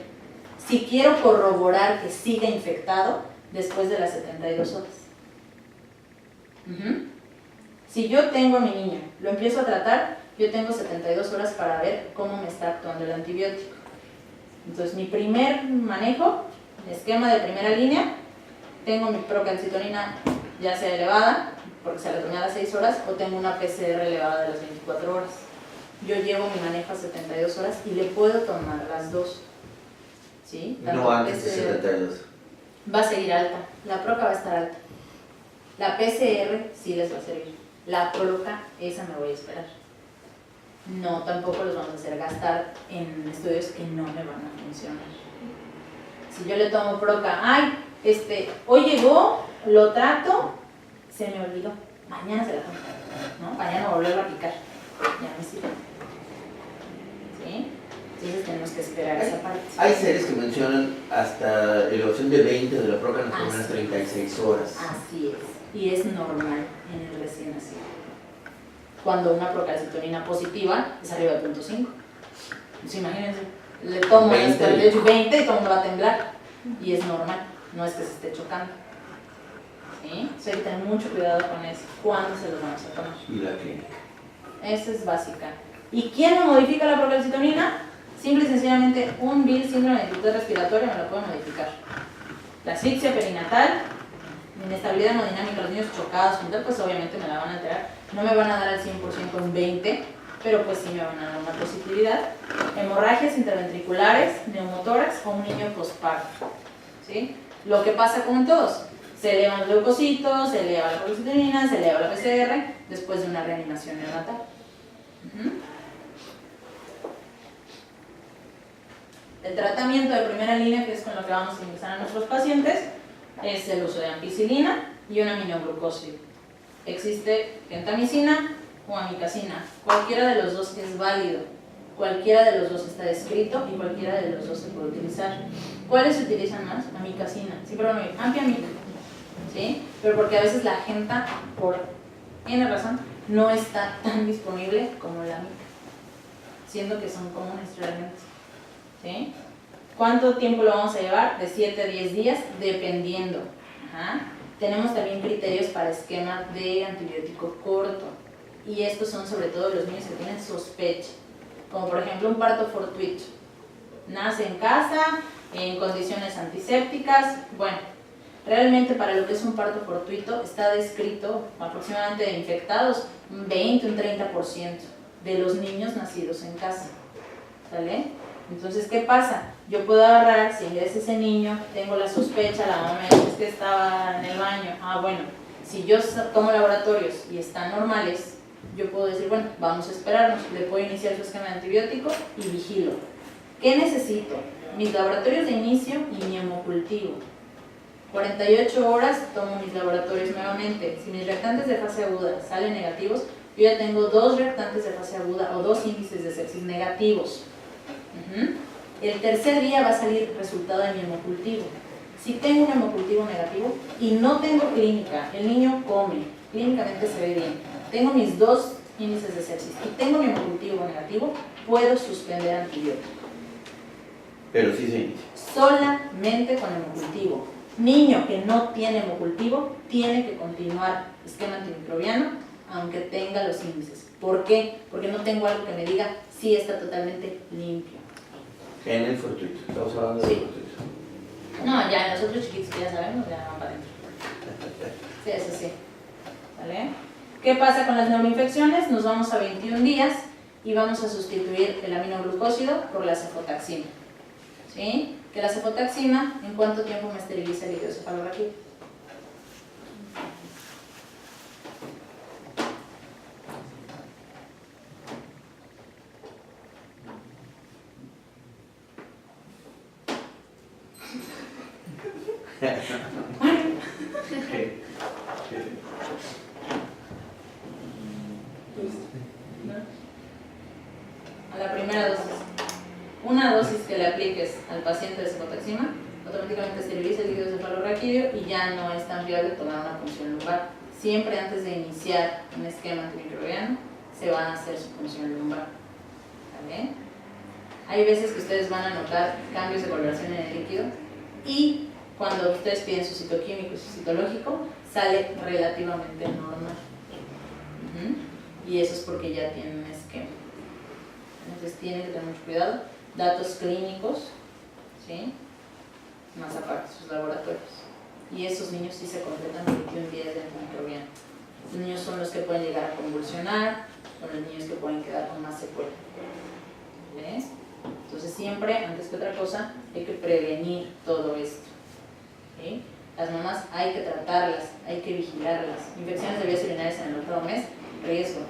Si quiero corroborar que siga infectado, después de las 72 horas. Si yo tengo a mi niño, lo empiezo a tratar, yo tengo 72 horas para ver cómo me está actuando el antibiótico. Entonces, mi primer manejo, esquema de primera línea, tengo mi procalcitonina ya sea elevada, porque se la tomé a las 6 horas, o tengo una PCR elevada de las 24 horas. Yo llevo mi manejo a 72 horas y le puedo tomar las dos. ¿Sí? Tanto
No antes de
PCR
72.
va a seguir alta, la proca va a estar alta. La PCR sí les va a servir. La proca, esa me voy a esperar. No, tampoco los vamos a hacer gastar en estudios que no me van a funcionar. Si yo le tomo proca, hoy llegó, lo trato, se me olvidó, mañana se la tomo, ¿no? Mañana volverlo a picar, ya me sirve. ¿Sí? Entonces tenemos que esperar esa parte.
Hay series que mencionan hasta elevación de 20 de la proca en las primeras 36 horas.
Así es, y es normal en el recién nacido. cuando una procalcitonina positiva es arriba de 0.5. Pues imagínense, le tomo esta de 20 y todo el mundo va a temblar. Y es normal, no es que se esté chocando. ¿Sí? Entonces hay que tener mucho cuidado con eso. ¿Cuándo se los vamos a tomar?
Y la clínica.
Esa es básica. ¿Y quién me modifica la procalcitonina? Simple y sencillamente un vil síndrome de dificultad respiratoria me lo puede modificar. La asfixia perinatal, inestabilidad hemodinámica, los niños chocados, pues obviamente me la van a alterar. No me van a dar al 100% un 20%, pero pues sí me van a dar una positividad. Hemorragias interventriculares, neumotórax o un niño postparto. ¿Sí? Lo que pasa con todos, se elevan los leucocitos, se eleva la procalcitonina, se eleva la PCR después de una reanimación neonatal. El tratamiento de primera línea, que es con lo que vamos a ingresar a nuestros pacientes, es el uso de ampicilina y un aminoglucósido. Existe gentamicina o amicacina. Cualquiera de los dos es válido. Cualquiera de los dos está descrito y cualquiera de los dos se puede utilizar. ¿Cuáles se utilizan más? Amicacina. Sí, pero no, ampiamic. ¿Sí? Pero porque a veces la genta, por N razón, no está tan disponible como la amica, siendo que son comunes realmente. ¿Sí? ¿Cuánto tiempo lo vamos a llevar? De 7 a 10 días, dependiendo. Ajá. Tenemos también criterios para esquema de antibiótico corto. Y estos son sobre todo los niños que tienen sospecha. Como por ejemplo un parto fortuito. Nace en casa, en condiciones antisépticas. Bueno, realmente para lo que es un parto fortuito está descrito aproximadamente de infectados un 20, un 30% de los niños nacidos en casa. ¿Sale? Entonces, ¿qué pasa? Yo puedo agarrar, si ingresa ese niño, tengo la sospecha, la mamá me dice que estaba en el baño. Bueno, si yo tomo laboratorios y están normales, yo puedo decir, bueno, vamos a esperarnos, le puedo iniciar su esquema de antibiótico y vigilo. ¿Qué necesito? Mis laboratorios de inicio y mi hemocultivo. 48 horas tomo mis laboratorios nuevamente. Si mis reactantes de fase aguda salen negativos, yo ya tengo 2 reactantes de fase aguda o 2 índices de sepsis negativos. El tercer día va a salir resultado de mi hemocultivo. Si tengo un hemocultivo negativo y no tengo clínica, el niño come, clínicamente se ve bien, tengo mis 2 índices de sepsis y tengo mi hemocultivo negativo, puedo suspender antibiótico.
Pero sí se inicia.
Solamente con hemocultivo. Niño que no tiene hemocultivo tiene que continuar esquema antimicrobiano aunque tenga los índices. ¿Por qué? Porque no tengo algo que me diga si está totalmente limpio.
En el fortuito, estamos hablando del fortuito.
No, ya en los otros chiquitos que ya sabemos, ya van para adentro. Sí, eso sí. ¿Vale? ¿Qué pasa con las neuroinfecciones? Nos vamos a 21 días y vamos a sustituir el aminoglucósido por la cefotaxima. ¿Sí? Que la cefotaxima, ¿en cuánto tiempo me esteriliza el líquido cefalorraquídeo? A la primera dosis. Una dosis que le apliques al paciente de cefotaxima automáticamente esteriliza el líquido cefalorraquídeo y ya no es tan viable tomar una punción lumbar. Siempre antes de iniciar un esquema antimicrobiano se va a hacer su punción lumbar. ¿Vale? Hay veces que ustedes van a notar cambios de coloración en el líquido y cuando ustedes piden su citoquímico y su citológico sale relativamente normal. Y eso es porque ya tienen un esquema. Entonces tienen que tener mucho cuidado. Datos clínicos, ¿sí? Más aparte sus laboratorios. Y esos niños sí se completan 21 días de antimicrobiano. Los niños son los que pueden llegar a convulsionar, son los niños que pueden quedar con más secuelas. ¿Ves? Entonces siempre, antes que otra cosa, hay que prevenir todo esto. ¿Sí? Las mamás hay que tratarlas, hay que vigilarlas. Infecciones de vías urinarias en el 8º mes, riesgo.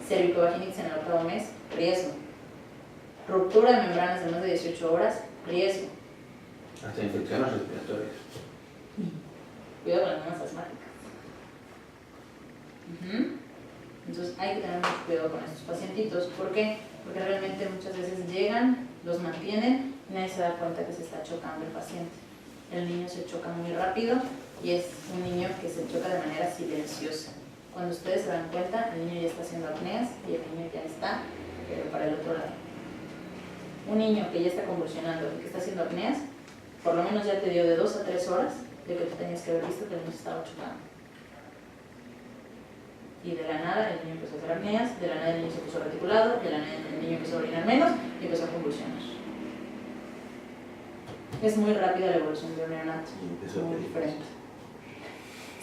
Cervicovaginitis en el 8º mes, riesgo. Ruptura de membranas de más de 18 horas, riesgo.
Hasta infecciones respiratorias.
Cuidado con las mamás asmáticas. Entonces hay que tener mucho cuidado con estos pacientitos. ¿Por qué? Porque realmente muchas veces llegan, los mantienen y nadie se da cuenta que se está chocando el paciente. El niño se choca muy rápido y es un niño que se choca de manera silenciosa. Cuando ustedes se dan cuenta, el niño ya está haciendo apneas y el niño ya está, pero para el otro lado. Un niño que ya está convulsionando y que está haciendo apneas, por lo menos ya te dio de 2 a 3 horas de que tú tenías que haber visto que el niño se estaba chocando. Y de la nada el niño empezó a hacer apneas, de la nada el niño se puso reticulado, de la nada el niño empezó a orinar menos y empezó a convulsionar. Es muy rápida la evolución de un neonato, es muy diferente.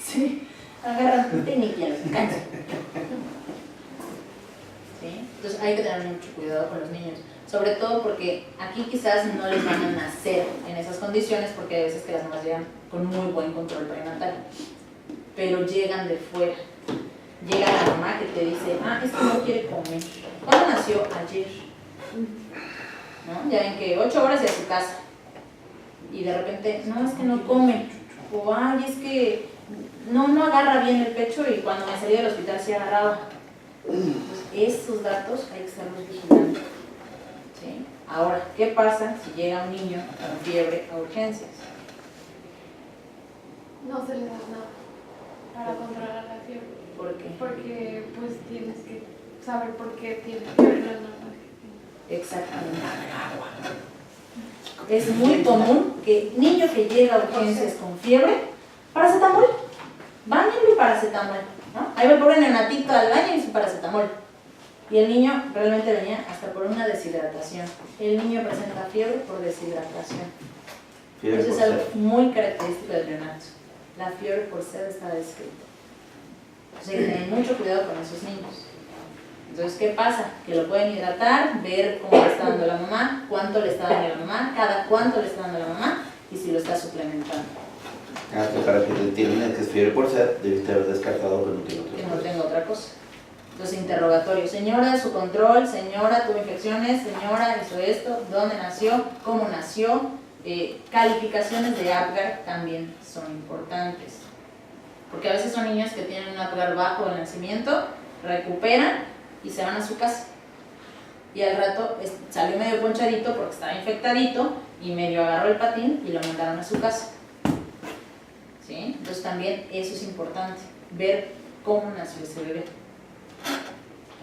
Sí, agarran un tenis y a los cancha. ¿Sí? Entonces hay que tener mucho cuidado con los niños, sobre todo porque aquí quizás no les van a nacer en esas condiciones, porque hay veces que las mamás llegan con muy buen control prenatal, pero llegan de fuera. Llega la mamá que te dice, es que no quiere comer. ¿Cuándo nació? Ayer. ¿No? Ya ven que 8 horas y a su casa. Y de repente, no, es que no come. O, es que no agarra bien el pecho y cuando me salí del hospital sí agarraba. Entonces, esos datos hay que estarlos vigilando. ¿Sí? Ahora, ¿qué pasa si llega un niño con fiebre a urgencias?
No se le da nada para controlar la fiebre.
¿Por qué?
Porque pues tienes que saber por qué tiene fiebre, no es normal.
Exactamente. Es muy común que niño que llega a urgencias con fiebre, paracetamol, báñenlo y paracetamol, ¿no? Ahí va el pobre neonatito al baño y su paracetamol. Y el niño realmente venía hasta por una deshidratación. El niño presenta fiebre por deshidratación. Eso es algo muy característico del neonato. La fiebre por sed está descrita. O sea, hay que tener mucho cuidado con esos niños. Entonces, ¿qué pasa? Que lo pueden hidratar, ver cómo le está dando la mamá, cuánto le está dando la mamá, cada cuánto le está dando la mamá y si lo está suplementando.
Que para que determinen que es fiebre por sed, debiste haber descartado que no tiene otra cosa.
Que no tengo otra cosa. Entonces, interrogatorio. Señora, su control, señora, tuvo infecciones, señora, hizo esto, ¿dónde nació? ¿Cómo nació? Calificaciones de APGAR también son importantes. Porque a veces son niños que tienen un APGAR bajo al nacimiento, recuperan y se van a su casa. Y al rato salió medio ponchadito porque estaba infectadito y medio agarró el patín y lo mandaron a su casa. ¿Sí? Entonces también eso es importante, ver cómo nació ese bebé.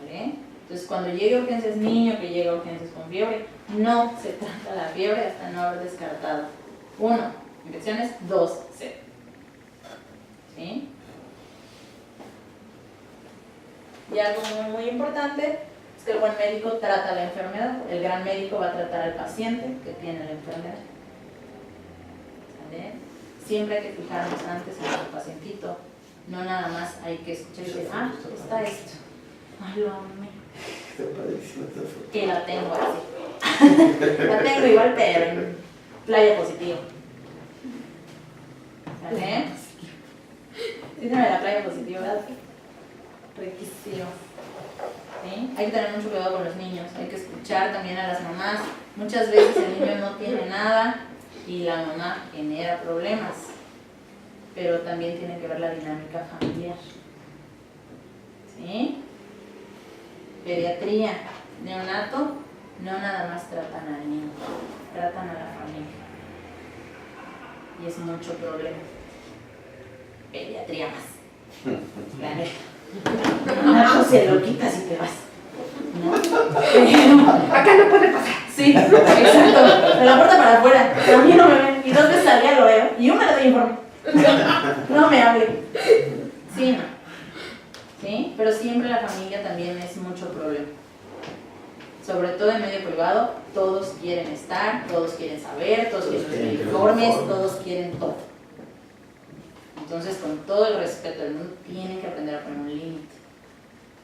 ¿Vale? Entonces cuando llegue a urgencias, niño que llega a urgencias con fiebre, no se trata la fiebre hasta no haber descartado 1, infecciones, 2, sed. ¿Sí? Y algo muy importante es que el buen médico trata la enfermedad. El gran médico va a tratar al paciente que tiene la enfermedad. ¿Vale? Siempre hay que fijarnos antes en nuestro pacientito. No nada más hay que escuchar y decir, está esto. Lo amé. Que la tengo así. La tengo igual, pero en playa positiva. ¿Vale? Sí, se me da playa positiva, ¿verdad? Riquísimo. ¿Sí? Hay que tener mucho cuidado con los niños, hay que escuchar también a las mamás. Muchas veces el niño no tiene nada y la mamá genera problemas, pero también tiene que ver la dinámica familiar. ¿Sí? Pediatría, neonato, no nada más tratan al niño, tratan a la familia. Y es mucho problema. Pediatría más. La neta. Se lo quitas y te vas. ¿No?
Acá no puede pasar.
Sí, exacto. De la puerta para afuera. A mí no me ven. Y 2 veces al día lo veo. Y una le doy informe. No me hable. Sí, no. ¿Sí? Pero siempre la familia también es mucho problema. Sobre todo en medio privado, todos quieren estar, todos quieren saber, todos quieren los informes, todos quieren todo. Entonces, con todo el respeto del mundo, tienen que aprender a poner un límite.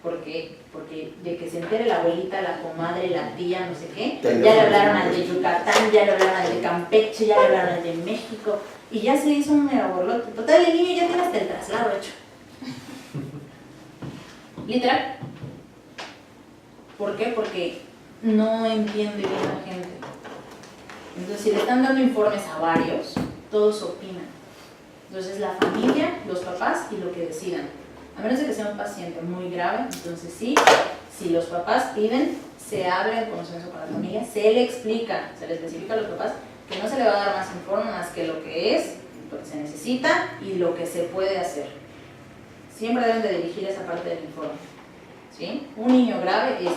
¿Por qué? Porque de que se entere la abuelita, la comadre, la tía, no sé qué, ya le hablaron al de Yucatán, ya le hablaron al de Campeche, ya le hablaron al de México, y ya se hizo un mega borlote. Total, el niño ya tiene hasta el traslado hecho. Literal. ¿Por qué? Porque no entiende bien la gente. Entonces, si le están dando informes a varios, todos opinan. Entonces, la familia, los papás y lo que decidan. A menos de que sea un paciente muy grave, entonces sí, si los papás piden, se abre el consenso con la familia, se le explica, se le especifica a los papás que no se le va a dar más informe más que lo que es, lo que se necesita y lo que se puede hacer. Siempre deben de dirigir esa parte del informe. ¿Sí? Un niño grave es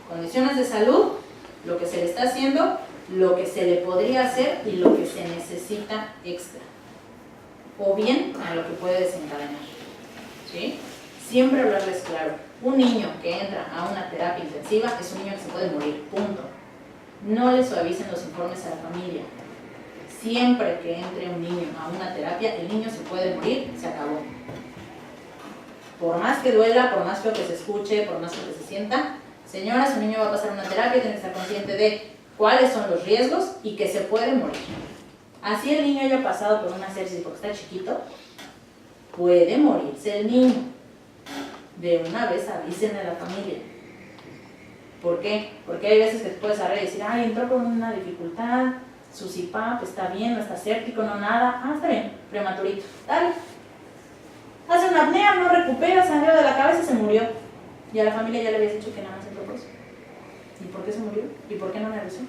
condiciones de salud, lo que se le está haciendo, lo que se le podría hacer y lo que se necesita extra. O bien a lo que puede desencadenar. ¿Sí? Siempre hablarles claro. Un niño que entra a una terapia intensiva es un niño que se puede morir, punto. No le suavicen los informes a la familia. Siempre que entre un niño a una terapia, el niño se puede morir, se acabó. Por más que duela, por más feo que se escuche, por más feo que se sienta, señora, su niño va a pasar una terapia, tiene que estar consciente de cuáles son los riesgos y que se puede morir. Así el niño haya pasado por una sepsis porque está chiquito, puede morirse el niño. De una vez avisen a la familia. ¿Por qué? Porque hay veces que te puedes agarrar y decir, ay, entró con una dificultad, su CPAP está bien, no está séptico, no nada. Ah, está bien, prematurito. Dale. Hace una apnea, no recupera, salió de la cabeza y se murió. Y a la familia ya le habías dicho que nada más entró por eso. ¿Y por qué se murió? ¿Y por qué no me avisó?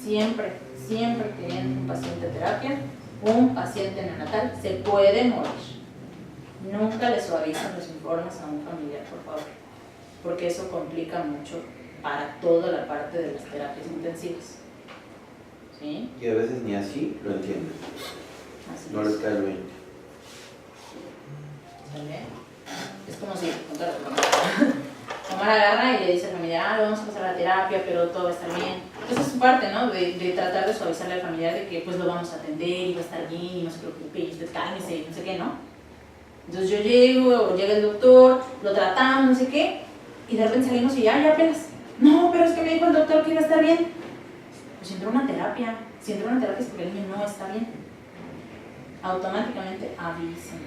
Siempre que entre un paciente a terapia, un paciente neonatal se puede morir. Nunca le suavicen los informes a un familiar, por favor, porque eso complica mucho para toda la parte de las terapias intensivas. ¿Sí?
Y a veces ni así lo entienden.
Así
No les cae el 20.
¿Vale? Es como si Omar agarra y le dice al familiar, lo vamos a pasar a la terapia, pero todo va a estar bien. Esa es su parte, ¿no? De tratar de suavizarle al familiar de que pues lo vamos a atender y va a estar bien y no se preocupe y usted cálmese y no sé qué, ¿no? Entonces yo llego, o llega el doctor, lo tratamos, no sé qué, y de repente salimos y ya apenas. No, pero es que me dijo el doctor que iba a estar bien. Pues si entró una terapia, es porque el niño no está bien. Automáticamente avisen.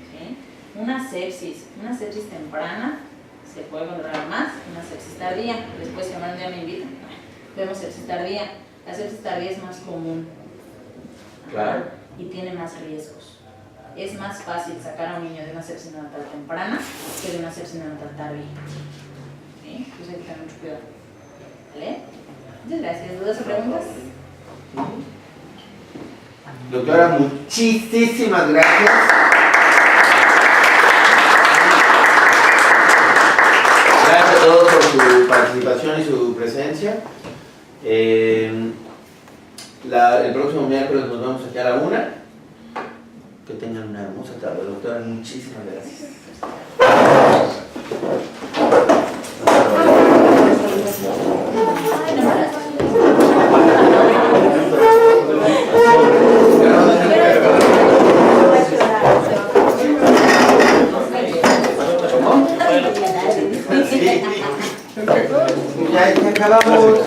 ¿Sí? Una sepsis temprana se puede controlar más, una sepsis tardía. Después, si un día me invitan, vemos sepsis tardía. La sepsis tardía es más común.
Claro.
Y tiene más riesgos. Es más fácil sacar a un niño de una sepsis neonatal temprana que de una sepsis neonatal tardía. ¿Sí? Entonces hay que tener mucho cuidado. ¿Vale? Muchas gracias. ¿Dudas o preguntas?
Doctora, muchísimas gracias. Gracias a todos por su participación y su presencia. El próximo miércoles nos vemos aquí a la 1:00. Que tengan una hermosa tarde, doctora. Muchísimas gracias.